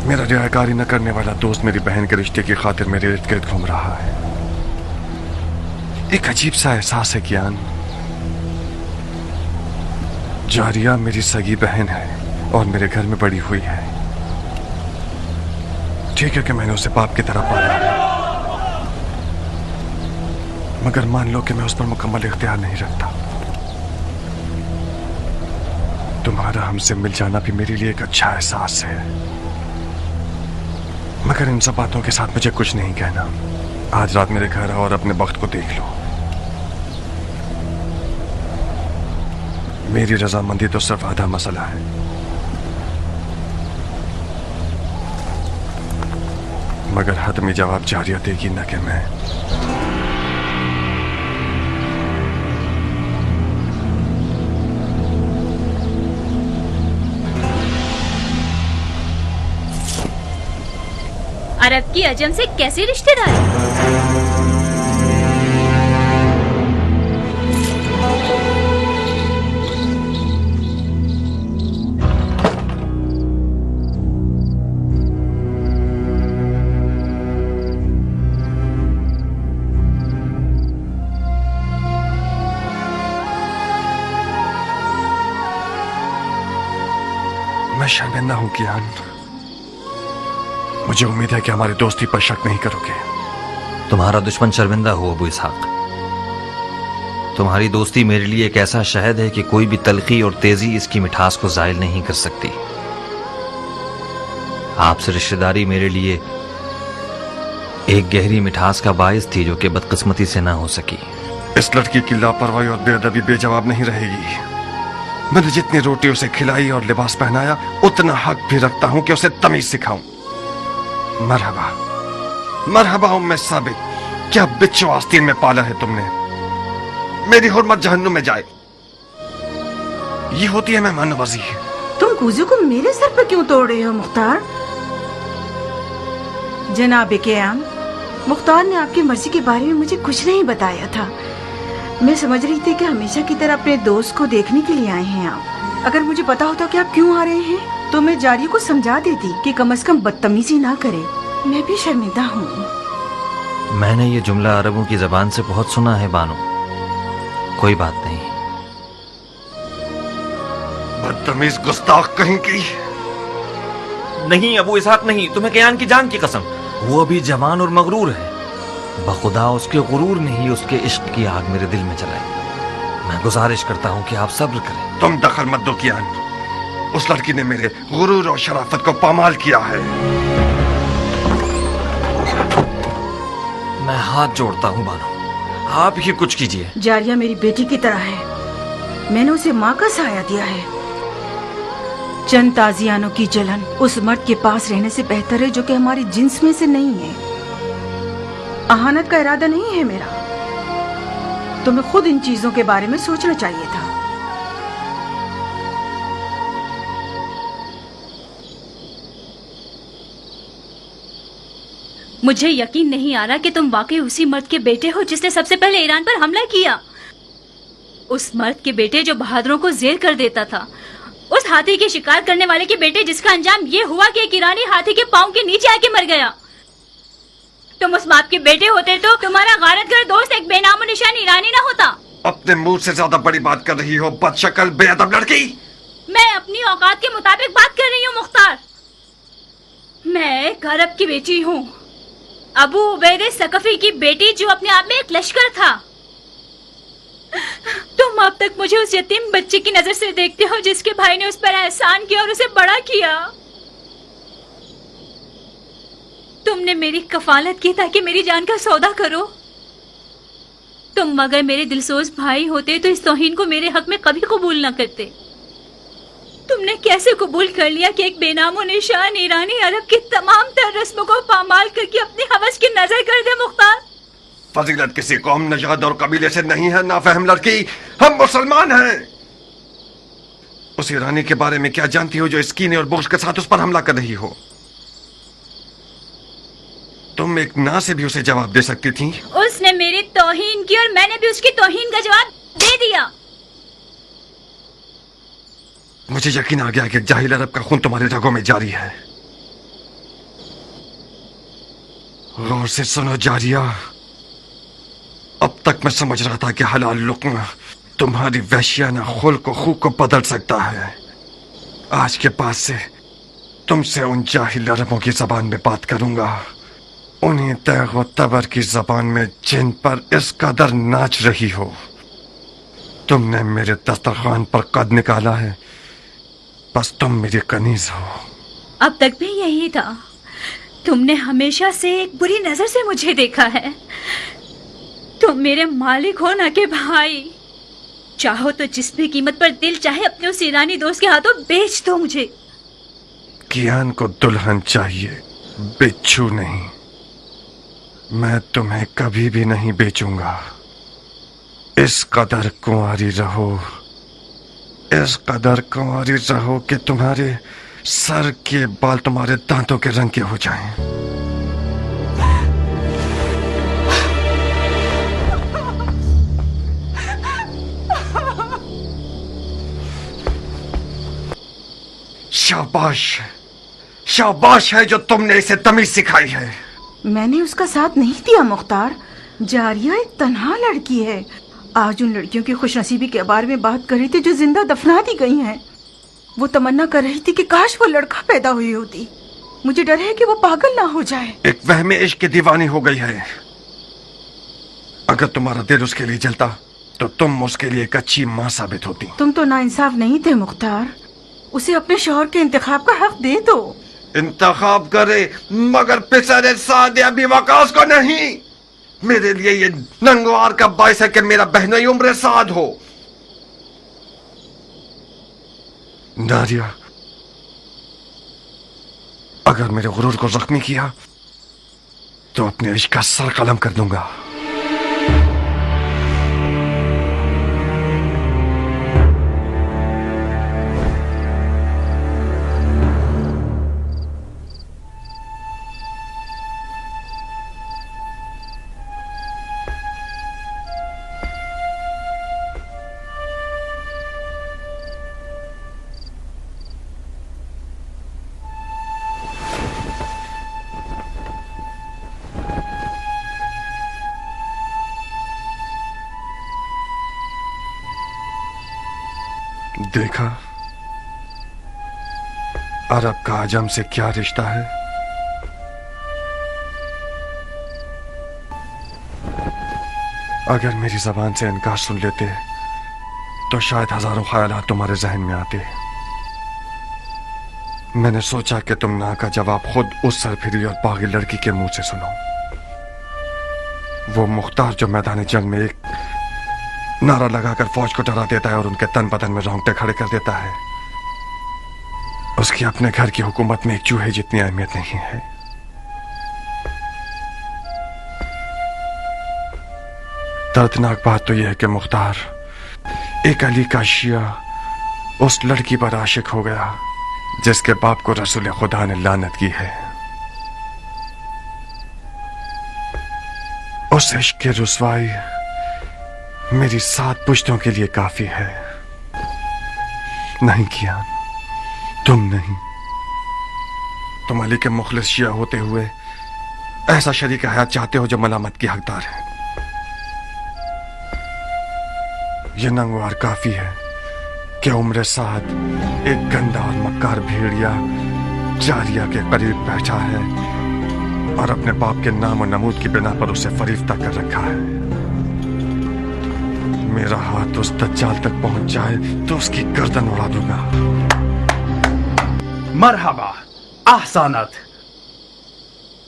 मेरा रियाकारी न करने वाला दोस्त मेरी बहन के रिश्ते की खातिर मेरे इर्द गिर्द घूम रहा है। एक अजीब सा एहसास है ज्ञान। जारिया मेरी सगी बहन है और मेरे घर में बड़ी हुई है। ठीक है कि मैंने उसे बाप की तरह पाला है, मगर मान लो कि मैं उस पर मुकम्मल इख्तियार नहीं रखता। तुम्हारा हमसे मिल जाना भी मेरे लिए एक अच्छा एहसास है, मगर इन सब बातों के साथ मुझे कुछ नहीं कहना। आज रात मेरे घर आओ और अपने वक्त को देख लो। मेरी रजामंदी तो सिर्फ आधा मसला है। मगर हतमी जवाब जारिया देगी न कि मैं। अरब की अजम से कैसे रिश्तेदारी? मैं शर्मिंदा हूं कियान। मुझे उम्मीद है कि हमारी दोस्ती पर शक नहीं करोगे। तुम्हारा दुश्मन शर्मिंदा हो अबू इसहाक। तुम्हारी दोस्ती मेरे लिए एक ऐसा शहद है कि कोई भी तलखी और तेजी इसकी मिठास को जायल नहीं कर सकती। आपसे रिश्तेदारी मेरे लिए एक गहरी मिठास का बायस थी जो कि बदकिस्मती से ना हो सकी। इस लड़की की लापरवाही और बेअदबी बेजवाब नहीं रहेगी। मैंने जितनी रोटी उसे खिलाई और लिबास पहनाया, उतना हक भी रखता हूं कि उसे तमीज सिखाऊं। मरहबा मरहबा उम्मे साबिक, क्या बिच्छू आस्तीन में पाला है तुमने। मेरी हुर्मत जहन्नुम में जाए। ये होती है मेहमान नवाजी। तुम कूजू को मेरे सर पर क्यों तोड़ रहे हो मुख्तार? जनाब क़याम, मुख्तार ने आपकी मर्जी के बारे में मुझे कुछ नहीं बताया था। मैं समझ रही थी कि हमेशा की तरह अपने दोस्त को देखने के लिए आए हैं आप। अगर मुझे पता होता कि आप क्यों आ रहे हैं तो मैं जारिया को समझा देती कि कम से कम बदतमीजी ना करे। मैं भी शर्मिंदा हूँ। मैंने ये जुमला अरबों की जबान से बहुत सुना है बानो। कोई बात नहीं। बदतमीज गुस्ताख कहीं की। नहीं अबू इसहाक नहीं, तुम्हें क़यान की जान की कसम। वो अभी जवान और मगरूर है। बखुदा उसके गुरूर ने ही उसके इश्क की आग मेरे दिल में जलाई। मैं गुजारिश करता हूँ कि आप सब्र करें। तुम दखल मत दो कियान। उस लड़की ने मेरे गुरूर और शराफत को पामाल किया है। मैं हाथ जोड़ता हूँ बानो, आप ही कुछ कीजिए। जारिया मेरी बेटी की तरह है। मैंने उसे माँ का साया दिया है। चंद ताजियानों की जलन उस मर्द के पास रहने से बेहतर है जो कि हमारी जिन्स में से नहीं है। अहानत का इरादा नहीं है मेरा। तुम्हें खुद इन चीजों के बारे में सोचना चाहिए था। मुझे यकीन नहीं आ रहा कि तुम वाकई उसी मर्द के बेटे हो जिसने सबसे पहले ईरान पर हमला किया। उस मर्द के बेटे जो बहादुरों को जेल कर देता था। उस हाथी के शिकार करने वाले के बेटे जिसका अंजाम ये हुआ कि एक ईरानी हाथी के पांव के नीचे आके मर गया। तुम उस बाप के बेटे होते तो तुम्हारा गारतगर दोस्त एक बेनामो निशान ईरानी ना होता। अपने मुंह से ज्यादा बड़ी बात कर रही हो बदशक्ल बेअदब लड़की। मैं अपनी औकात के मुताबिक बात कर रही हूँ मुख्तार। मैं एक अरब की बेटी हूँ, अबू उबैद सकफी की बेटी जो अपने आप में एक लश्कर था। तुम अब तक मुझे उस यतीम बच्चे की नजर से देखते हो जिसके भाई ने उस पर एहसान किया और उसे बड़ा किया। तुमने मेरी कफालत की ताकि मेरी जान का सौदा करो। तुम अगर मेरे दिलसोज भाई होते तो इस तौहीन को मेरे हक में कभी कबूल न करते। तुमने कैसे कबूल कर लिया कि एक बेनामो निशान ईरानी अरब की तमाम तर रस्मों को पामाल करके अपनी हवस की नजर कर दे मुख्तार? फजीलत किसी कौम, नजाद और कबीले से नहीं है नाफहम लड़की। हम मुसलमान हैं। उस ईरानी के बारे में क्या जानती हो जो इस कीने और बुग़्ज़ के साथ उस पर हमला कर रही हो? तुम एक ना से भी उसे जवाब दे सकती थी। उसने मेरी तौहीन की और मैंने भी उसकी तौहीन का जवाब दे दिया। मुझे यकीन आ गया कि जाहिल अरब का खून तुम्हारे रगों में जारी है। गौर से सुनो जारिया, अब तक मैं समझ रहा था कि हलाल लुक्मा तुम्हारी वहशियाना खुल्क को खूब को बदल सकता है। आज के बाद से तुमसे उन जाहिल अरबों की जबान में बात करूंगा, उन्हीं तैग व तबर की जबान में जिन पर इस कदर नाच रही हो। तुमने मेरे दस्तरखान पर कद निकाला है, बस तुम मेरी कनीज हो। अब तक भी यही था। तुमने हमेशा से एक बुरी नजर से मुझे देखा है। तुम मेरे मालिक हो, ना कि भाई। चाहो तो जिस भी कीमत पर दिल चाहे अपने उस ईरानी दोस्त के हाथों बेच दो मुझे। कियान को दुल्हन चाहिए, बिच्छू नहीं। मैं तुम्हें कभी भी नहीं बेचूंगा। इस कदर कुंवारी रहो, इस कदर कुंवारी रहो कि तुम्हारे सर के बाल तुम्हारे दांतों के रंग के हो जाएं। शाबाश, शाबाश है जो तुमने इसे तमीज सिखाई है। मैंने उसका साथ नहीं दिया मुख्तार। जारिया एक तन्हा लड़की है। आज उन लड़कियों की खुशनसीबी के बारे में बात कर रही थी जो जिंदा दफना दी गई हैं। वो तमन्ना कर रही थी कि काश वो लड़का पैदा हुई होती। मुझे डर है कि वो पागल ना हो जाए। एक वहमे इश्क की दीवानी हो गई है। अगर तुम्हारा दिल उसके लिए जलता तो तुम उसके लिए एक अच्छी माँ साबित होती। तुम तो नाइंसाफ नहीं थे मुख्तार। उसे अपने शौहर के इंतखाब का हक दे दो। इंतखाब करे मगर पिसरे साद अभी वकास को नहीं। मेरे लिए ये नंगवार का बायस है कि मेरा बहनोई उम्र साद हो। नारिया, अगर मेरे गुरूर को जख्मी किया तो अपने इश्क का सर कलम कर दूंगा। देखा अरब का आजम से क्या रिश्ता है। अगर मेरी जबान से इनकार सुन लेते तो शायद हजारों ख्यालात तुम्हारे जहन में आते। मैंने सोचा कि तुम ना का जवाब खुद उस सरफिरी और बागी लड़की के मुंह से सुनो। वो मुख्तार जो मैदान जंग में एक नारा लगाकर फौज को डरा देता है और उनके तन बदन में रोंगटे खड़े कर देता है, उसकी अपने घर की हुकूमत में एक चूहे जितनी अहमियत नहीं है। दर्दनाक बात तो यह है कि मुख्तार एक अली का शिया उस लड़की पर आशिक हो गया जिसके बाप को रसूल खुदा ने लानत की है। उस इश्क की रुसवाई मेरी 7 पुश्तों के लिए काफी है। नहीं किया, तुम नहीं। तुम अली के मुखलिस शिया होते हुए ऐसा शरीक हयात चाहते हो जो मलामत की हकदार है। यह नंगवार काफी है कि उम्र साद एक गंदा और मक्कार भेड़िया जारिया के करीब बैठा है और अपने बाप के नाम और नमूद की बिना पर उसे फरीफ्ता कर रखा है। मेरा हाथ उस दज्जाल तक पहुंच जाए तो उसकी गर्दन उड़ा दूंगा। मरहबा, ahsanat।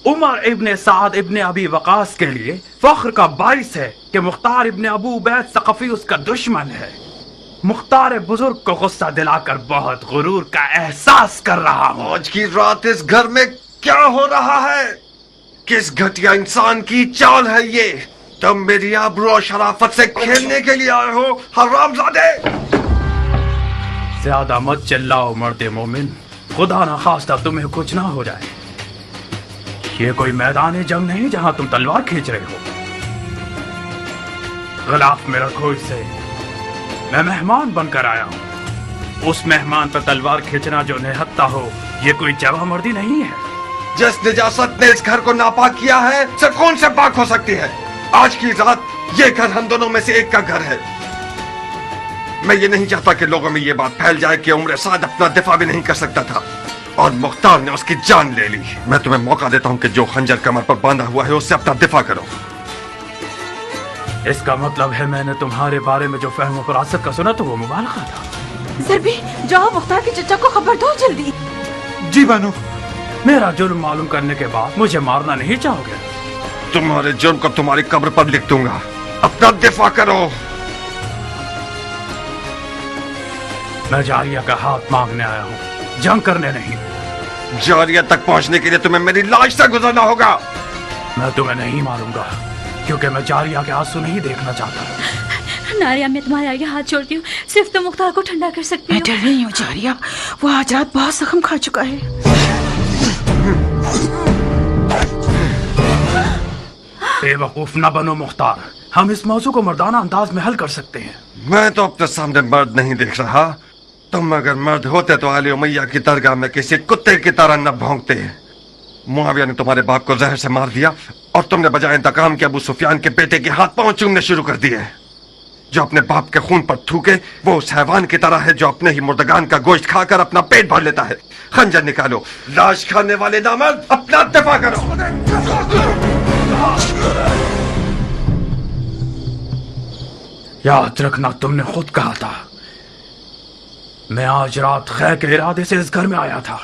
उमर इब्ने साद इब्ने अबी वकास के लिए फख्र का बाइस है कि मुख्तार इब्ने अबू उबैद सकफी उसका दुश्मन है। मुख्तार बुजुर्ग को गुस्सा दिलाकर बहुत गुरूर का एहसास कर रहा हूँ। आज की रात इस घर में क्या हो रहा है? किस घटिया इंसान की चाल है ये? तुम मेरी आबरू और शराफत से खेलने के लिए आए हो हरामजादे। ज्यादा मत चिल्लाओ मर्द मोमिन, खुदा ना खास्ता तुम्हें कुछ ना हो जाए। ये कोई मैदान जंग नहीं जहां तुम तलवार खींच रहे हो। गिलाफ में रखो इसे, मैं मेहमान बनकर आया हूँ। उस मेहमान पर तलवार खींचना जो निहत्ता हो, ये कोई जवामर्दी नहीं है। जिस निजासत ने इस घर को नापाक किया है, सिर्फ खून से पाक हो सकती है। आज की रात ये घर हम दोनों में से एक का घर है। मैं ये नहीं चाहता कि लोगों में ये बात फैल जाए कि उम्र साद अपना दिफा भी नहीं कर सकता था और मुख्तार ने उसकी जान ले ली। मैं तुम्हें मौका देता हूँ कि जो खंजर कमर पर बांधा हुआ है उससे अपना दिफा करो। इसका मतलब है मैंने तुम्हारे बारे में जो फहम फरासत का सुना तो वो मुबालगा था। ज़रबी, जाओ मुख्तार के चचा को खबर दो जल्दी। जी बानो। मेरा जुर्म मालूम करने के बाद मुझे मारना नहीं चाहोगे? तुम्हारे जुर्म को तुम्हारी कब्र पर लिख दूंगा। अपना दिफा करो। मैं जारिया का हाथ मांगने आया हूँ, जंग करने नहीं। जारिया तक पहुंचने के लिए तुम्हें मेरी लाश से गुजरना होगा। मैं तुम्हें नहीं मारूंगा क्योंकि मैं जारिया के आंसू नहीं देखना चाहता। नारिया, मैं तुम्हारे आगे हाथ जोड़ती हूँ, सिर्फ तुम मुख्तार को ठंडा कर सकती हो। मैं डर रही हूँ जारिया, वो आज रात बहुत जख्म खा चुका है। बेवकूफ न बनो मुख्तार, हम इस मौजू को मर्दाना अंदाज में हल कर सकते हैं। मैं तो अपने सामने मर्द नहीं देख रहा। तुम अगर मर्द होते तो आली उमैया की दरगाह में किसी कुत्ते की तरह न भौंकते। मुआविया ने तुम्हारे बाप को जहर से मार दिया और तुमने बजाय इंतकाम के अबू सुफियान के बेटे के हाथ पांव चूमने शुरू कर दिए। जो अपने बाप के खून पर थूके वो उस हैवान की तरह है जो अपने ही मुर्दगान का गोश्त खाकर अपना पेट भर लेता है। खंजर निकालो, लाश खाने वाले नामर्द, अपना दिफा करो। याद रखना, तुमने खुद कहा था मैं आज रात खैर के इरादे से इस घर में आया था।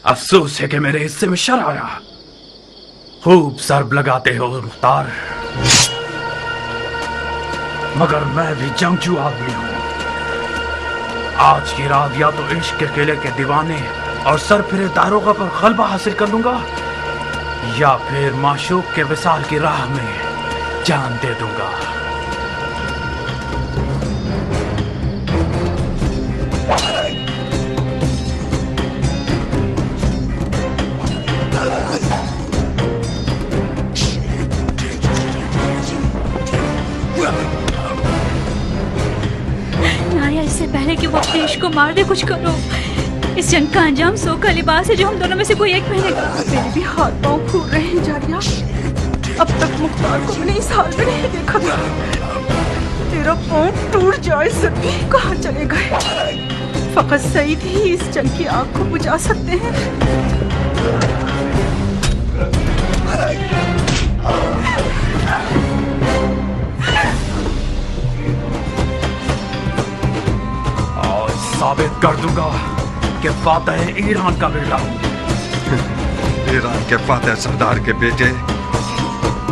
अफसोस है कि मेरे हिस्से में शर आया। खूब सर्ब लगाते हो मुख्तार, मगर मैं भी जंगजू आदमी हूं। आज की रात या तो इश्क के किले के दीवाने और सर फिरे दारोगा पर गलबा हासिल कर लूंगा या फिर माशूक के विसाल की राह में जान दे दूंगा। नारिया, इससे पहले कि वो अपने इश्क को मार दे, कुछ करो। इस जंग का अंजाम सो का लिबास है जो हम दोनों में से कोई एक पहनेगा। मेरे भी हाथ पांव फूल रहे हैं जारिया। अब तक मुख्तार को मैंने इस हाल में नहीं देखा था। तेरा पांव टूट जाए ज़रबी, कहाँ चले गए? फकत सईद ही इस जंग की आग को बुझा सकते हैं। आज साबित कर दूंगा कि फातह ईरान का बेटा हूं। ईरान के फातह सरदार के बेटे,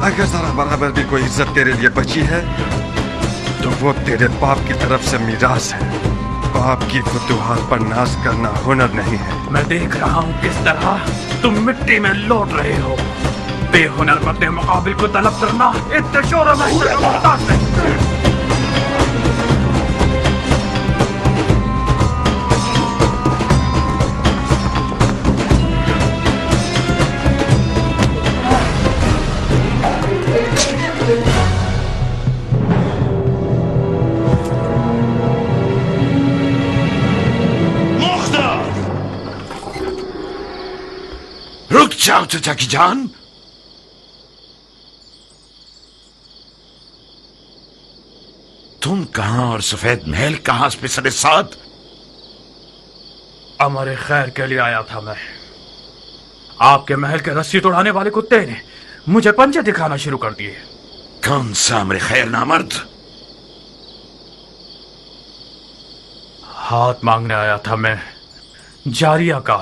अगर जरा बराबर भी कोई इज्जत तेरे लिए बची है तो वो तेरे बाप की तरफ से मीरास है। बाप की फतूहात पर नाज करना हुनर नहीं है। मैं देख रहा हूँ किस तरह तुम मिट्टी में लौट रहे हो। बेहुनर मर्द मुकाबिल को तलब करना इतने शोर में मुमताज नहीं। रुक जाओ चचा की जान। तुम कहां और सफेद महल कहां पे सरे साथ? अमर खैर के लिए आया था मैं। आपके महल के रस्सी तोड़ाने वाले कुत्ते ने मुझे पंजे दिखाना शुरू कर दिए। कौन सा अमर खैर नामर्द? हाथ मांगने आया था मैं, जारिया का।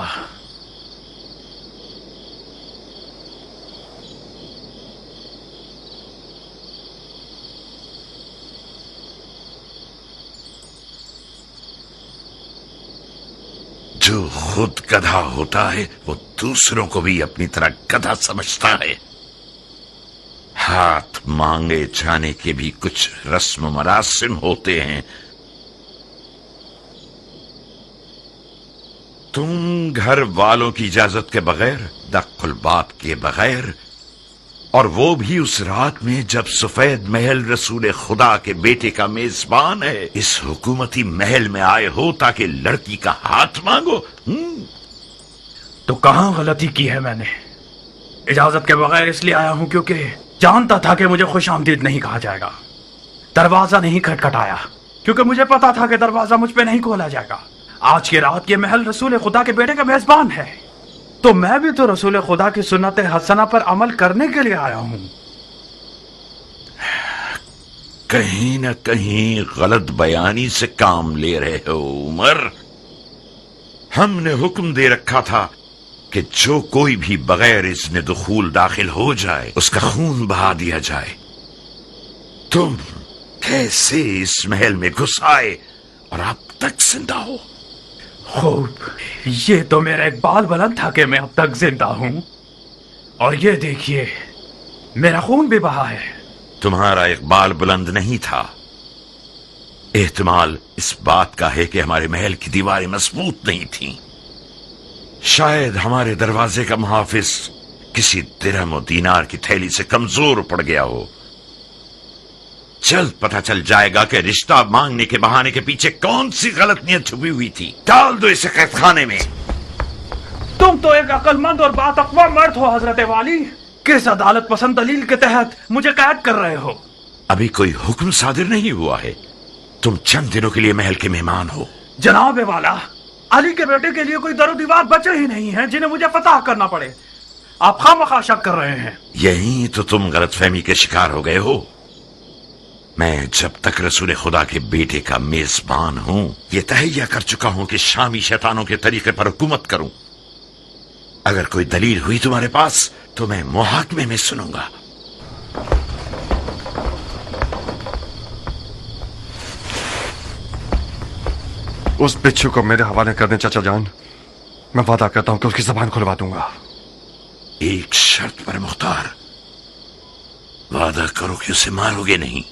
जो खुद गधा होता है वो दूसरों को भी अपनी तरह गधा समझता है। हाथ मांगे जाने के भी कुछ रस्म मरासिम होते हैं। तुम घर वालों की इजाजत के बगैर, दख्ल बात के बगैर, और वो भी उस रात में जब सफेद महल रसूल खुदा के बेटे का मेजबान है, इस हुकूमती महल में आए हो ताकि लड़की का हाथ मांगो। तो कहाँ गलती की है मैंने? इजाजत के बगैर इसलिए आया हूं क्योंकि जानता था कि मुझे खुश आमदीद नहीं कहा जाएगा। दरवाजा नहीं खटखटाया क्योंकि मुझे पता था कि दरवाजा मुझ पे नहीं खोला जाएगा। आज की रात ये महल रसूल खुदा के बेटे का मेजबान है, तो मैं भी तो रसूल खुदा की सुन्नत हसना पर अमल करने के लिए आया हूं। कहीं न कहीं गलत बयानी से काम ले रहे हो उमर। हमने हुक्म दे रखा था कि जो कोई भी बगैर इज़्न दुखूल दाखिल हो जाए उसका खून बहा दिया जाए। तुम कैसे इस महल में घुस आए और अब तक जिंदा हो? खूब, ये तो मेरा इकबाल बुलंद था कि मैं अब तक जिंदा हूं, और ये देखिए मेरा खून भी बहा है। तुम्हारा इकबाल बुलंद नहीं था, एहतमाल इस बात का है कि हमारे महल की दीवारें मजबूत नहीं थीं। शायद हमारे दरवाजे का मुहाफिज किसी दिरहम और दीनार की थैली से कमजोर पड़ गया हो। जल्द पता चल जाएगा कि रिश्ता मांगने के बहाने के पीछे कौन सी गलत नीयत छुपी हुई थी। डाल दो इसे कैदखाने में। तुम तो एक अक्लमंद और बातक़वा मर्द हो हजरत वाली, किस अदालत पसंद दलील के तहत मुझे कैद कर रहे हो? अभी कोई हुक्म सादिर नहीं हुआ है, तुम चंद दिनों के लिए महल के मेहमान हो। जनाब वाला, अली के बेटे के लिए कोई दरो दीवार बचे ही नहीं है जिन्हें मुझे फतह करना पड़े। आप खामखा शक कर रहे हैं। यही तो तुम गलतफहमी के शिकार हो गए हो। मैं जब तक रसूल खुदा के बेटे का मेजबान हूं, ये तहैया कर चुका हूं कि शामी शैतानों के तरीके पर हुकूमत करूं। अगर कोई दलील हुई तुम्हारे पास तो मैं मुहाकमे में सुनूंगा। उस बिच्छू को मेरे हवाले कर दें चाचा जान। मैं वादा करता हूं कि उसकी जबान खुलवा दूंगा। एक शर्त पर मुख्तार, वादा करो कि उसे मारोगे नहीं।